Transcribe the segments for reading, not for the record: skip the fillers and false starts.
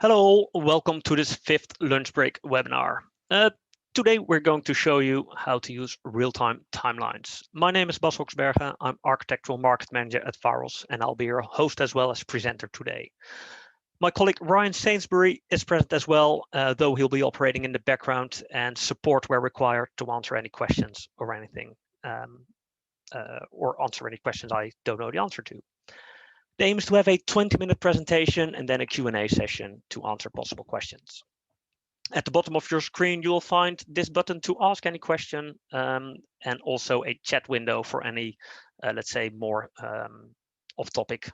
Hello, welcome to this fifth lunch break webinar. Today we're going to show you how to use real-time timelines. My name is Bas Hoksbergen. I'm Architectural Market Manager at Varos, and I'll be your host as well as presenter today. My colleague Ryan Sainsbury is present as well, though he'll be operating in the background and support where required to answer any questions or anything, or answer any questions I don't know the answer to. The aim is to have a 20-minute presentation and then a Q&A session to answer possible questions. At the bottom of your screen, you will find this button to ask any question, and also a chat window for any, let's say, more off-topic,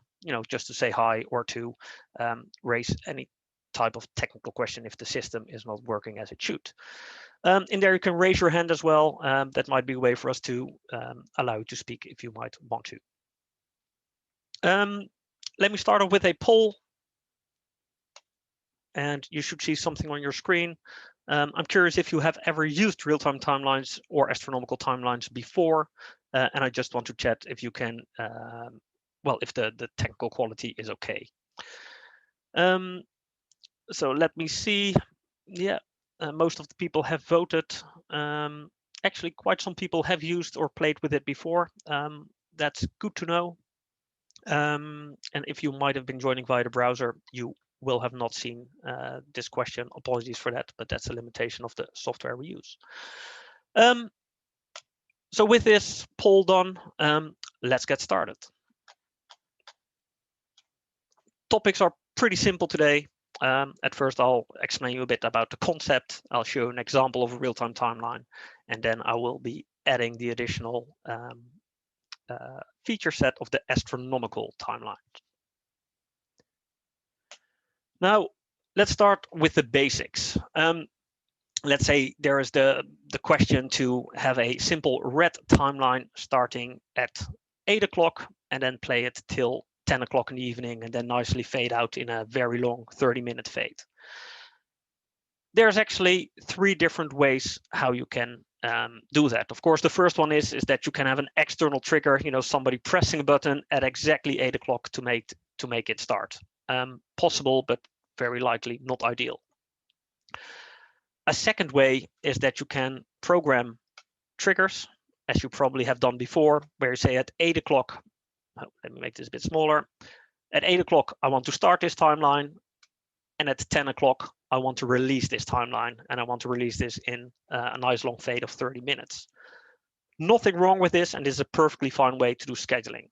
just to say hi or to raise any type of technical question if the system is not working as it should. In there, you can raise your hand as well. That might be a way for us to allow you to speak if you might want to. Let me start off with a poll, and you should see something on your screen. I'm curious if you have ever used real-time timelines or astronomical timelines before, and I just want to chat if you can, well, if the technical quality is okay. So let me see. Yeah, most of the people have voted. Actually, quite some people have used or played with it before. That's good to know. And if you might have been joining via the browser, you will have not seen this question. Apologies for that, but that's a limitation of the software we use. So with this poll done, let's get started. Topics are pretty simple today. At first, I'll explain you a bit about the concept. I'll show an example of a real-time timeline, and then I will be adding the additional feature set of the astronomical timeline. Now, let's start with the basics. Let's say there is the question to have a simple red timeline starting at 8 o'clock and then play it till 10 o'clock in the evening and then nicely fade out in a very long 30-minute fade. There's actually 3 different ways how you can do that. Of course, the first one is that you can have an external trigger, somebody pressing a button at exactly 8 o'clock to make it start. Possible, but very likely not ideal. A second way is that you can program triggers, as you probably have done before, where you say at 8 o'clock, let me make this a bit smaller. At 8 o'clock, I want to start this timeline. And at 10 o'clock, I want to release this timeline. And I want to release this in a nice long fade of 30 minutes. Nothing wrong with this, and this is a perfectly fine way to do scheduling.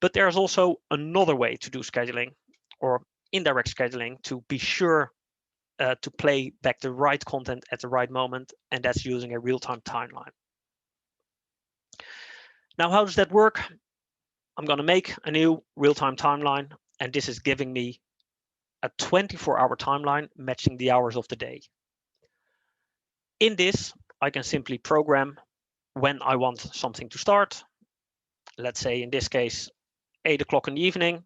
But there's also another way to do scheduling, or indirect scheduling, to be sure to play back the right content at the right moment, and that's using a real-time timeline. Now, how does that work? I'm going to make a new real-time timeline, and this is giving me a 24-hour timeline matching the hours of the day. In this, I can simply program when I want something to start. Let's say in this case, 8 o'clock in the evening,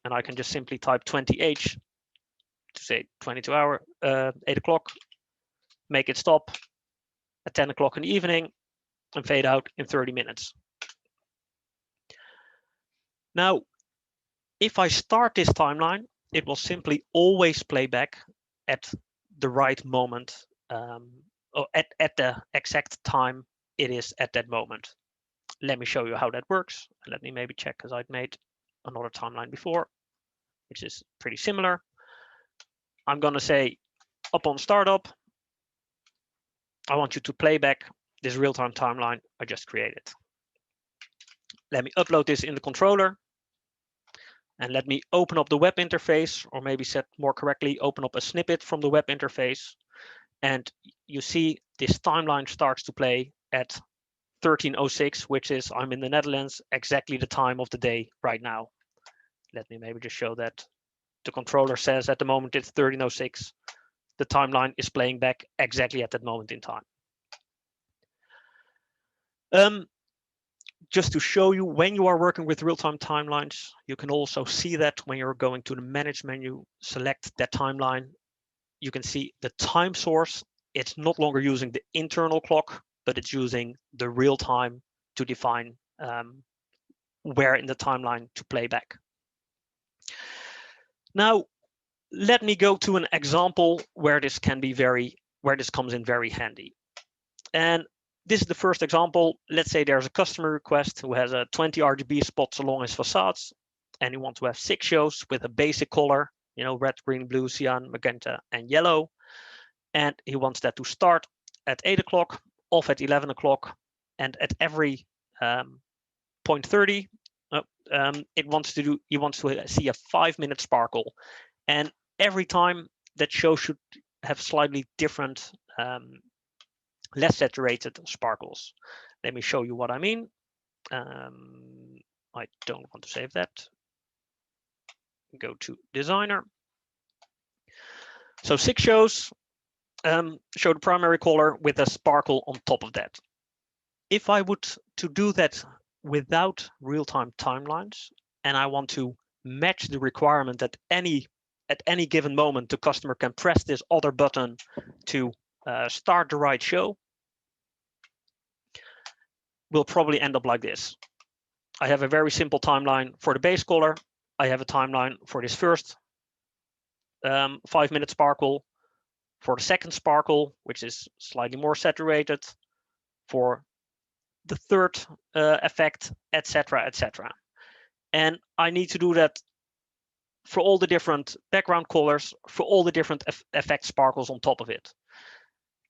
and I can just simply type 20H to say 22-hour, 8 o'clock, make it stop at 10 o'clock in the evening, and fade out in 30 minutes. Now, if I start this timeline, it will simply always play back at the right moment, or at the exact time it is at that moment. Let me show you how that works. Let me maybe check, because I'd made another timeline before, which is pretty similar. I'm going to say, upon startup, I want you to play back this real-time timeline I just created. Let me upload this in the controller. And let me open up the web interface, or maybe set more correctly, open up a snippet from the web interface. And you see this timeline starts to play at 13:06, which is, I'm in the Netherlands, exactly the time of the day right now. Let me maybe just show that. The controller says at the moment it's 13:06. The timeline is playing back exactly at that moment in time. Just to show you, when you are working with real-time timelines, you can also see that when you're going to the Manage menu, select that timeline. You can see the time source. It's not longer using the internal clock, but it's using the real time to define where in the timeline to play back. Now, let me go to an example where this comes in very handy. And this is the first example. Let's say there's a customer request who has a 20 RGB spots along his facades, and he wants to have 6 shows with a basic color, you know, red, green, blue, cyan, magenta, and yellow. And he wants that to start at 8 o'clock, off at 11 o'clock, and at every 0.30, he wants to see a 5-minute sparkle. And every time that show should have slightly different, less saturated sparkles. Let me show you what I mean. I don't want to save that. Go to designer. So 6 shows show the primary color with a sparkle on top of that. If I would to do that without real-time timelines, and I want to match the requirement that at any given moment the customer can press this other button to start the right show, will probably end up like this. I have a very simple timeline for the base color. I have a timeline for this first 5-minute sparkle, for the second sparkle, which is slightly more saturated, for the third effect, etc., etc. And I need to do that for all the different background colors, for all the different effect sparkles on top of it.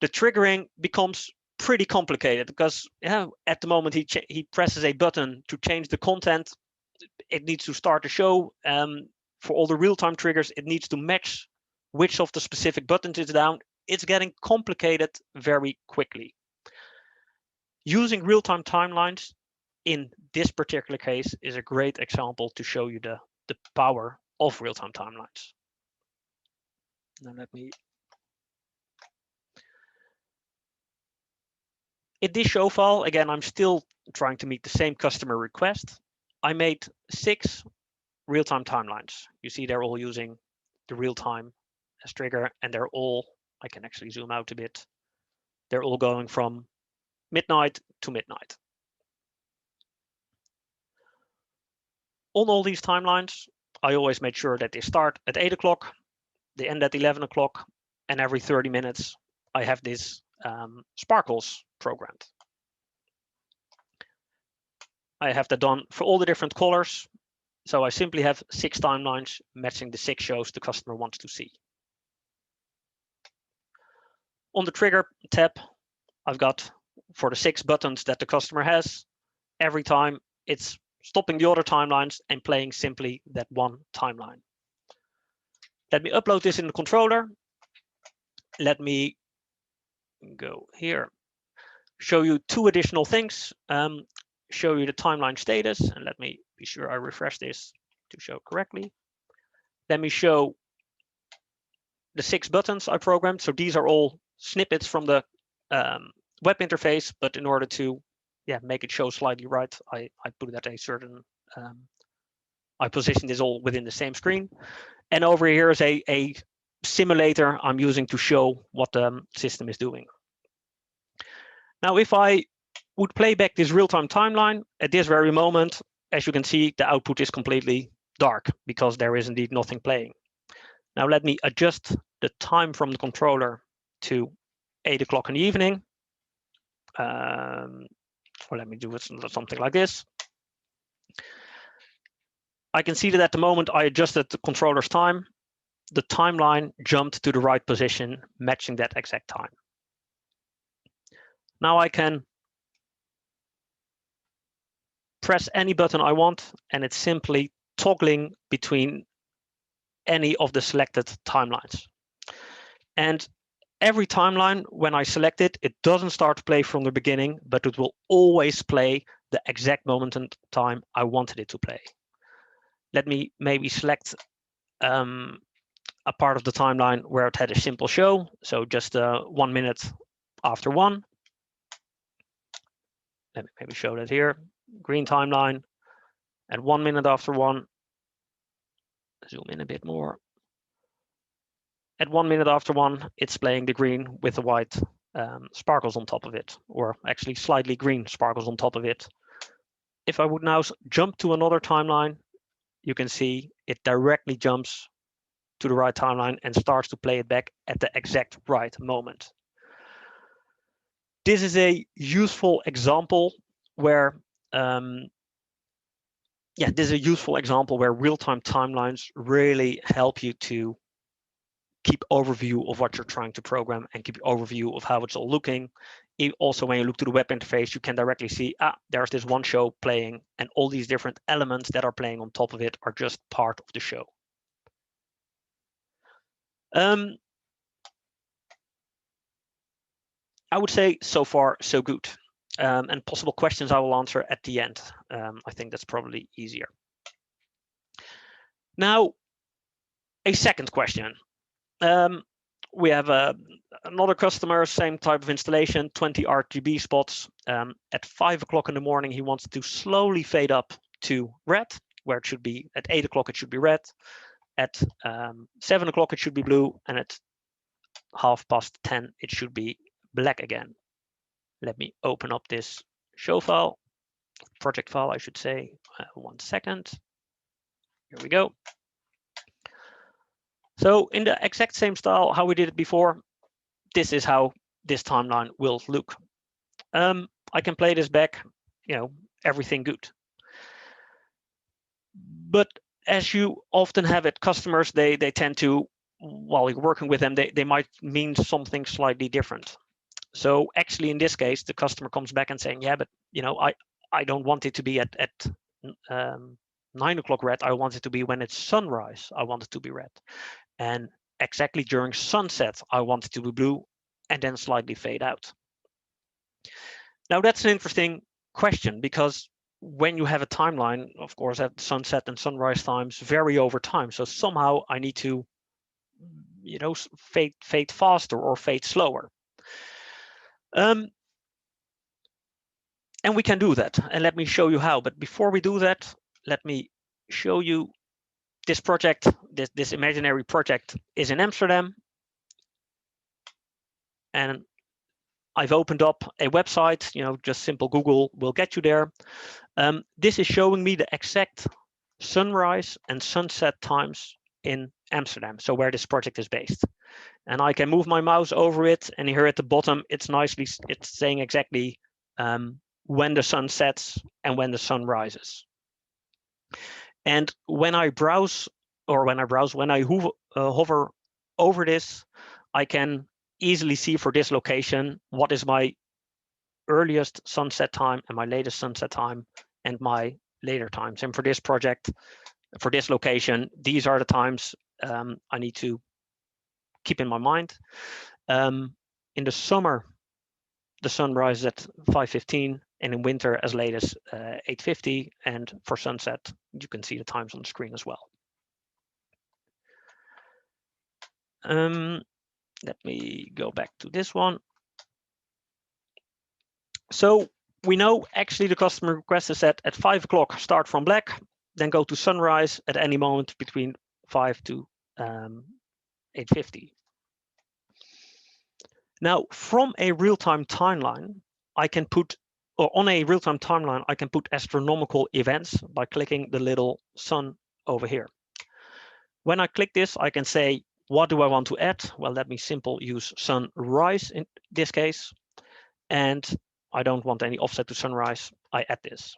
The triggering becomes pretty complicated because at the moment he presses a button to change the content, it needs to start the show. For all the real-time triggers, it needs to match which of the specific buttons is down. It's getting complicated very quickly. Using real-time timelines in this particular case is a great example to show you the power of real-time timelines. Now let me. In this show file, again, I'm still trying to meet the same customer request. I made 6 real-time timelines. You see they're all using the real-time as trigger, and they're all, I can actually zoom out a bit, they're all going from midnight to midnight. On all these timelines, I always made sure that they start at 8 o'clock, they end at 11 o'clock, and every 30 minutes I have this sparkles programmed. I have that done for all the different colors. So I simply have 6 timelines matching the 6 shows the customer wants to see. On the trigger tab, I've got for the 6 buttons that the customer has, every time it's stopping the other timelines and playing simply that one timeline. Let me upload this in the controller. Let me go here, show you 2 additional things, show you the timeline status, and let me be sure I refresh this to show correctly. Let me show the 6 buttons I programmed. So these are all snippets from the web interface, but in order to make it show slightly right, I put it at a certain, I positioned this all within the same screen. And over here is a simulator I'm using to show what the system is doing. Now, if I would play back this real-time timeline at this very moment, as you can see, the output is completely dark because there is indeed nothing playing. Now let me adjust the time from the controller to 8 o'clock in the evening. Or let me do it something like this. I can see that at the moment I adjusted the controller's time, the timeline jumped to the right position, matching that exact time. Now I can press any button I want, and it's simply toggling between any of the selected timelines. And every timeline, when I select it, it doesn't start to play from the beginning, but it will always play the exact moment in time I wanted it to play. Let me maybe select a part of the timeline where it had a simple show, so just 1 minute after 1. Let me maybe show that here. Green timeline at 1 minute after 1. Zoom in a bit more. At 1 minute after 1, it's playing the green with the white sparkles on top of it, or actually slightly green sparkles on top of it. If I would now jump to another timeline, you can see it directly jumps to the right timeline and starts to play it back at the exact right moment. This is a useful example where real-time timelines really help you to keep overview of what you're trying to program and keep overview of how it's all looking. Also, when you look to the web interface, you can directly see, there's this one show playing, and all these different elements that are playing on top of it are just part of the show. I would say so far, so good. And possible questions I will answer at the end. I think that's probably easier. Now, a second question. We have another customer, same type of installation, 20 RGB spots. At 5 o'clock in the morning, he wants to slowly fade up to red, where it should be at 8 o'clock, it should be red. At 7 o'clock, it should be blue. And at 10:30, it should be black again. Let me open up this show file, project file, I should say. 1 second. Here we go. So in the exact same style how we did it before, this is how this timeline will look. I can play this back, everything good. But as you often have it, customers, they tend to, while you're working with them, they might mean something slightly different. So actually, in this case, the customer comes back and saying, yeah, but I don't want it to be at 9 o'clock red. I want it to be when it's sunrise. I want it to be red. And exactly during sunset, I want it to be blue and then slightly fade out. Now, that's an interesting question, because when you have a timeline, of course, at sunset and sunrise times vary over time. So somehow I need to, fade faster or fade slower. And we can do that. And let me show you how. But before we do that, let me show you this project. This imaginary project is in Amsterdam. And I've opened up a website, just simple Google will get you there. This is showing me the exact sunrise and sunset times in Amsterdam, so where this project is based. And I can move my mouse over it, and here at the bottom, it's saying exactly when the sun sets and when the sun rises. And when I hover over this, I can easily see for this location what is my earliest sunset time and my latest sunset time and my later times. And for this project, for this location, these are the times I need to keep in my mind. In the summer, the sun rises at 5:15, and in winter as late as 8:50. And for sunset, you can see the times on the screen as well. Let me go back to this one. So we know actually the customer request is set at 5 o'clock, start from black, then go to sunrise at any moment between 5 to 8:50. Now, from a real-time timeline, on a real-time timeline, I can put astronomical events by clicking the little sun over here. When I click this, I can say, what do I want to add? Well, let me use sunrise in this case. And I don't want any offset to sunrise. I add this.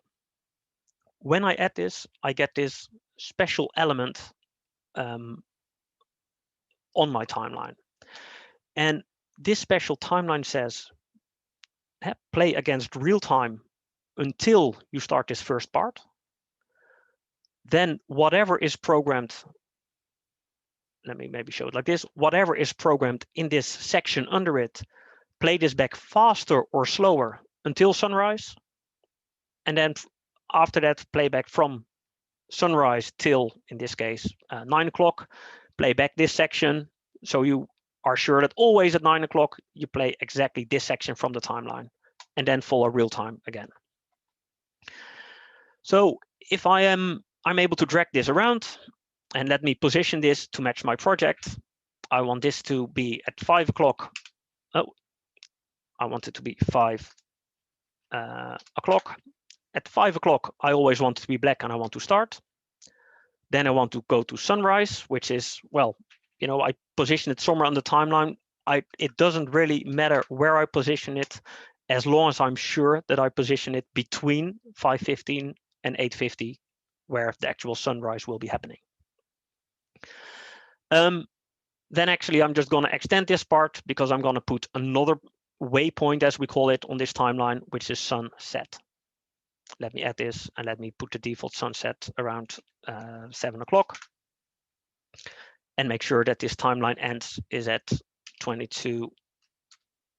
When I add this, I get this special element on my timeline. And this special timeline says, play against real time until you start this first part. Then whatever is programmed, let me maybe show it like this. Whatever is programmed in this section under it, play this back faster or slower until sunrise. And then after that, play back from sunrise till, in this case, 9 o'clock, play back this section. So you are sure that always at 9 o'clock, you play exactly this section from the timeline, and then follow real time again. So if I'm able to drag this around, and let me position this to match my project. I want this to be at 5 o'clock. Oh, I want it to be 5 o'clock. At 5 o'clock, I always want it to be black and I want to start. Then I want to go to sunrise, which is, well, you know, I position it somewhere on the timeline. It doesn't really matter where I position it, as long as I'm sure that I position it between 5:15 and 8:50, where the actual sunrise will be happening. Then actually I'm just going to extend this part because I'm going to put another waypoint, as we call it, on this timeline, which is sunset. Let me add this and let me put the default sunset around 7 o'clock and make sure that this timeline ends is at 22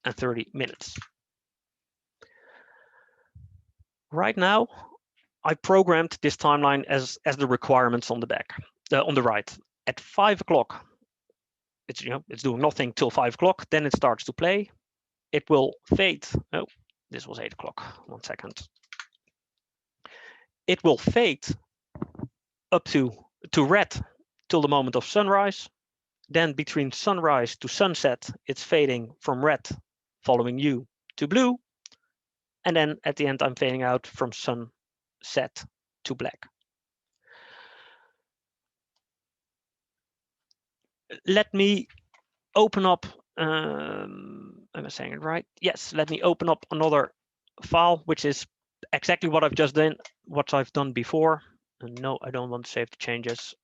and 30 minutes. Right now, I programmed this timeline as the requirements on the back, on the right. At 5 o'clock, it's doing nothing till 5 o'clock. Then it starts to play. It will fade. Oh, this was 8 o'clock. 1 second. It will fade up to red till the moment of sunrise. Then between sunrise to sunset, it's fading from red, following you, to blue. And then at the end, I'm fading out from sunset to black. Let me open up, am I saying it right? Yes, let me open up another file, which is exactly what I've just done, what I've done before. And no, I don't want to save the changes,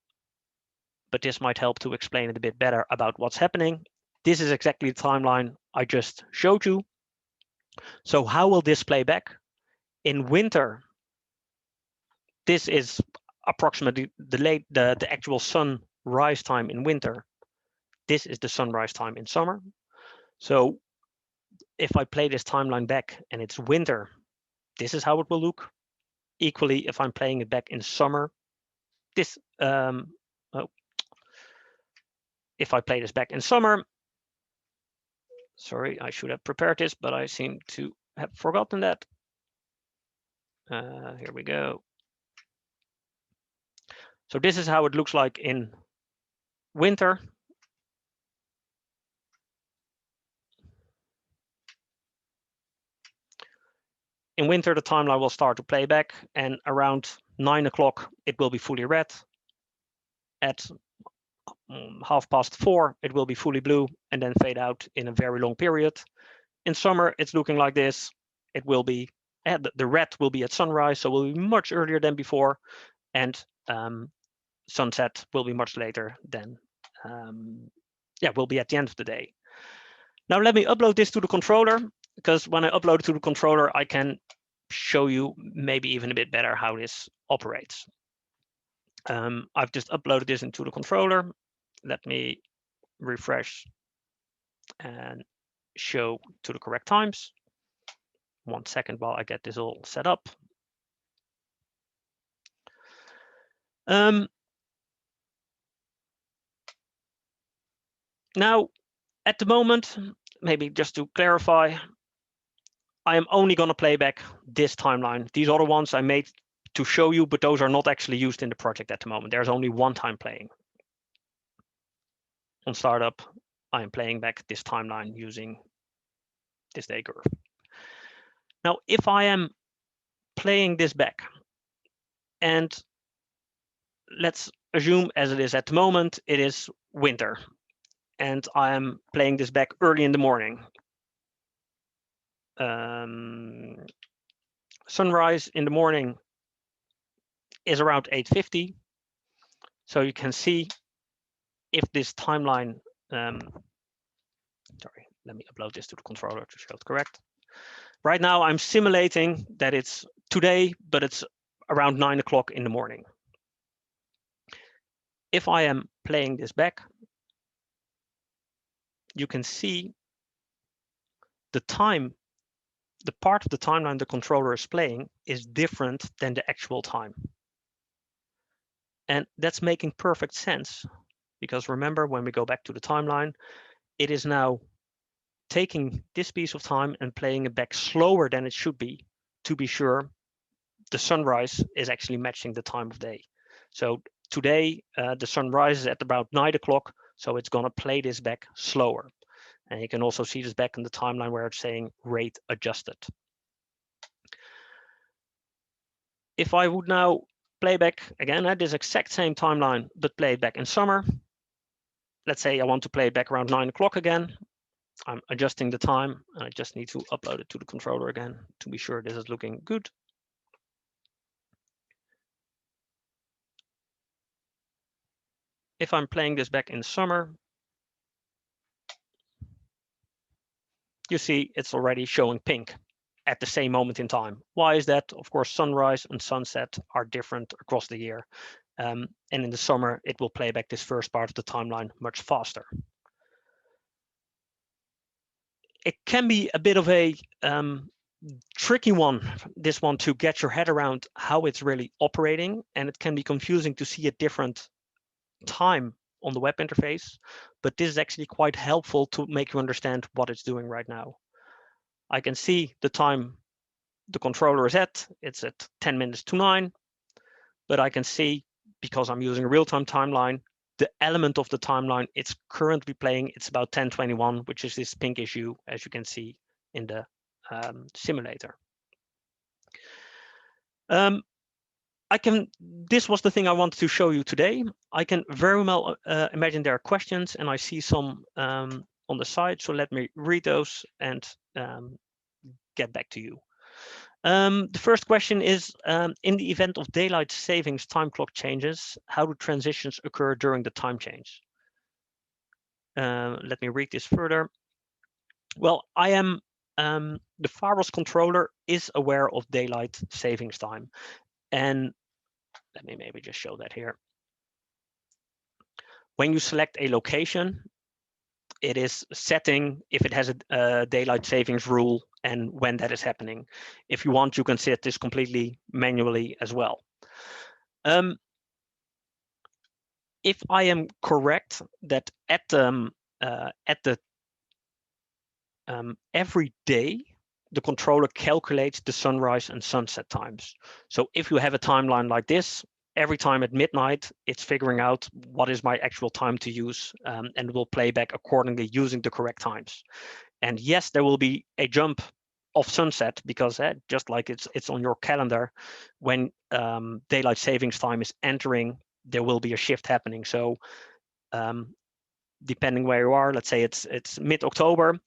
but this might help to explain it a bit better about what's happening. This is exactly the timeline I just showed you. So how will this play back? In winter, this is approximately the actual sunrise time in winter. This is the sunrise time in summer. So if I play this timeline back and it's winter, this is how it will look. Equally, if I'm playing it back in summer, this if I play this back in summer, sorry, I should have prepared this, but I seem to have forgotten that. Here we go. So this is how it looks like in winter. In winter, the timeline will start to play back, and around 9 o'clock, it will be fully red. At 4:30, it will be fully blue and then fade out in a very long period. In summer, it's looking like this. It will be, the red will be at sunrise, so will be much earlier than before, and sunset will be much later than, will be at the end of the day. Now let me upload this to the controller, because when I upload it to the controller, I can show you maybe even a bit better how this operates. I've just uploaded this into the controller. Let me refresh and show to the correct times. 1 second while I get this all set up. Now, at the moment, maybe just to clarify, I am only going to play back this timeline. These other ones I made to show you, but those are not actually used in the project at the moment. There's only one time playing. On startup, I am playing back this timeline using this day curve. Now, if I am playing this back, and let's assume, as it is at the moment, it is winter, and I am playing this back early in the morning. Sunrise in the morning is around 8:50. So you can see if this timeline, sorry, let me upload this to the controller to show it correct. Right now I'm simulating that it's today, but it's around 9 o'clock in the morning. If I am playing this back, you can see the time, the part of the timeline the controller is playing is different than the actual time. And that's making perfect sense, because remember, when we go back to the timeline, it is now taking this piece of time and playing it back slower than it should be, to be sure the sunrise is actually matching the time of day. So today, the sun rises at about 9 o'clock, so it's going to play this back slower. And you can also see this back in the timeline where it's saying rate adjusted. If I would now play back again at this exact same timeline, but play it back in summer, let's say I want to play it back around 9 o'clock again. I'm adjusting the time, and I just need to upload it to the controller again to be sure this is looking good. If I'm playing this back in summer, you see it's already showing pink at the same moment in time. Why is that? Of course, sunrise and sunset are different across the year. And in the summer, it will play back this first part of the timeline much faster. It can be a bit of a tricky one, this one, to get your head around how it's really operating, and it can be confusing to see a different time on the web interface, but this is actually quite helpful to make you understand what it's doing right now. I can see the time the controller is at, it's at 10 minutes to 9, but I can see, because I'm using a real-time timeline, the element of the timeline it's currently playing, it's about 10:21, which is this pink issue, as you can see in the simulator. This was the thing I wanted to show you today. I can very well imagine there are questions, and I see some on the side, so let me read those and get back to you. The first question is, in the event of daylight savings time clock changes, how do transitions occur during the time change? Let me read this further. Well, the Faros controller is aware of daylight savings time, and let me maybe just show that here. When you select a location, it is setting if it has a daylight savings rule and when that is happening. If you want, you can set this completely manually as well. If I am correct that at the every day, the controller calculates the sunrise and sunset times. So if you have a timeline like this, every time at midnight, it's figuring out what is my actual time to use, and will play back accordingly using the correct times. And yes, there will be a jump of sunset because just like it's on your calendar, when daylight savings time is entering, there will be a shift happening. So depending where you are, let's say it's mid-October,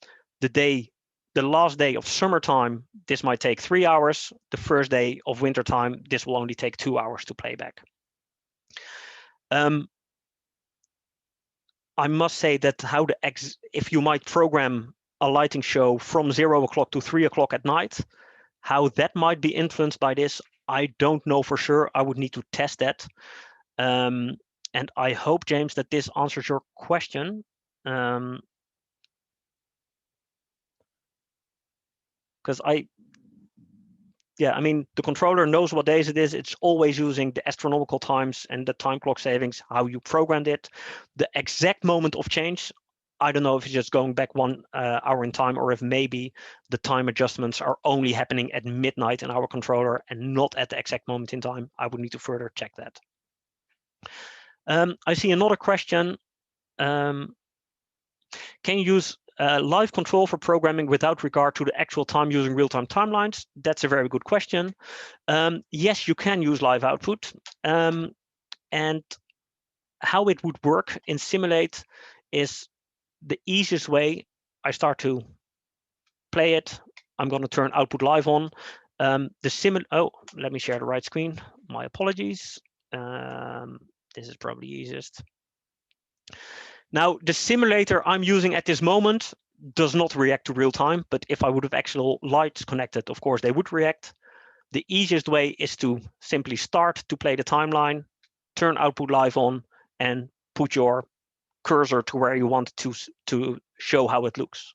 the last day of summertime, this might take 3 hours. The first day of wintertime, this will only take 2 hours to play back. I must say that if you might program a lighting show from 0 o'clock to 3 o'clock at night, how that might be influenced by this, I don't know for sure. I would need to test that. And I hope, James, that this answers your question. Because I mean, the controller knows what days it is. It's always using the astronomical times and the time clock savings, how you programmed it. The exact moment of change, I don't know if it's just going back 1 hour in time, or if maybe the time adjustments are only happening at midnight in our controller and not at the exact moment in time. I would need to further check that. I see another question. Can you use live control for programming without regard to the actual time using real-time timelines? That's a very good question. Yes, you can use live output. And how it would work in Simulate is the easiest way. I start to play it. I'm going to turn output live on. Let me share the right screen. My apologies. This is probably easiest. Now, the simulator I'm using at this moment does not react to real time, but if I would have actual lights connected, of course, they would react. The easiest way is to simply start to play the timeline, turn output live on, and put your cursor to where you want to show how it looks.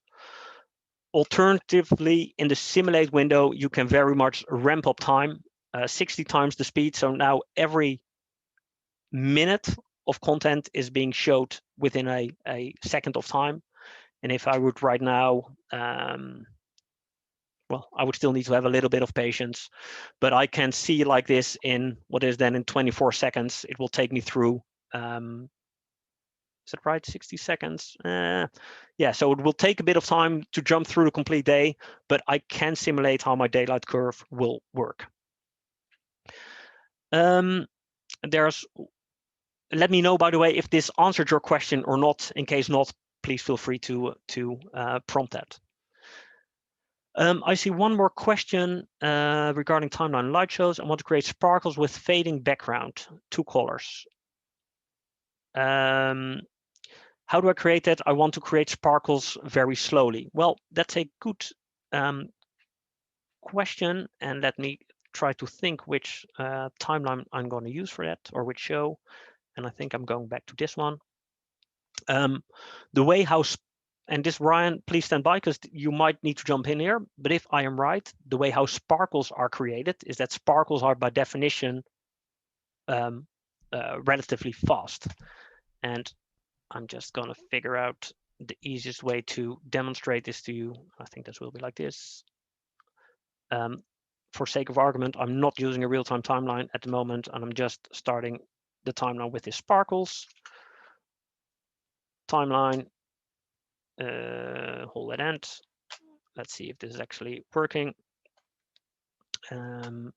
Alternatively, in the simulate window, you can very much ramp up time, 60 times the speed. So now every minute of content is being showed within a second of time. And if I would right now, well, I would still need to have a little bit of patience, but I can see like this in what is then in 24 seconds, it will take me through Is that right? 60 seconds. Yeah, so it will take a bit of time to jump through the complete day, but I can simulate how my daylight curve will work. Let me know, by the way, if this answered your question or not. In case not, please feel free to prompt that. I see one more question regarding timeline light shows. I want to create sparkles with fading background, 2 colors. How do I create that? I want to create sparkles very slowly. Well, that's a good question, and let me try to think which timeline I'm going to use for that, or which show. And I think I'm going back to this one. The way how, and this, Ryan, please stand by because you might need to jump in here. But if I am right, the way how sparkles are created is that sparkles are by definition relatively fast. And I'm just going to figure out the easiest way to demonstrate this to you. I think this will be like this. For sake of argument, I'm not using a real-time timeline at the moment, and I'm just starting the timeline with this sparkles timeline. Hold that end. Let's see if this is actually working. I'm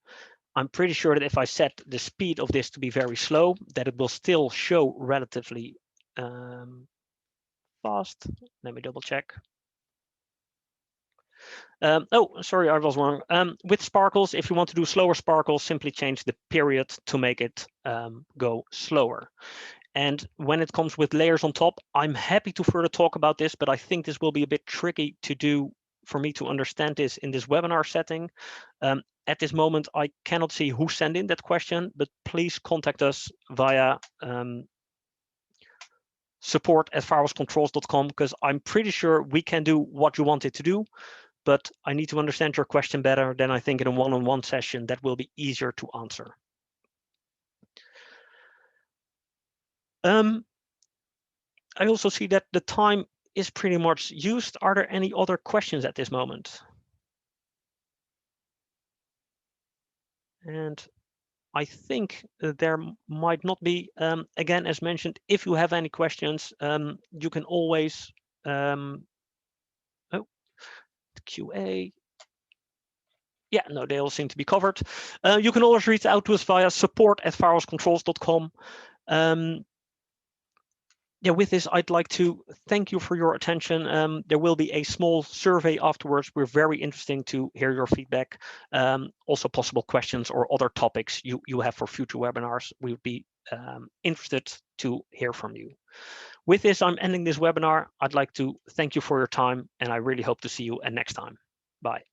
pretty sure that if I set the speed of this to be very slow, that it will still show relatively fast. Let me double check. Oh, sorry, I was wrong. With sparkles, if you want to do slower sparkles, simply change the period to make it go slower. And when it comes with layers on top, I'm happy to further talk about this, but I think this will be a bit tricky to do for me to understand this in this webinar setting. At this moment, I cannot see who sent in that question, but please contact us via support@firewallscontrols.com, because I'm pretty sure we can do what you wanted to do, but I need to understand your question better. Then I think in a one-on-one session, that will be easier to answer. I also see that the time is pretty much used. Are there any other questions at this moment? And I think there might not be. Again, as mentioned, if you have any questions, you can always, oh, the QA. Yeah, no, they all seem to be covered. You can always reach out to us via support@firewallscontrols.com. Yeah, with this, I'd like to thank you for your attention. There will be a small survey afterwards. We're very interested to hear your feedback. Also possible questions or other topics you have for future webinars. We would be interested to hear from you. With this, I'm ending this webinar. I'd like to thank you for your time, and I really hope to see you next time. Bye.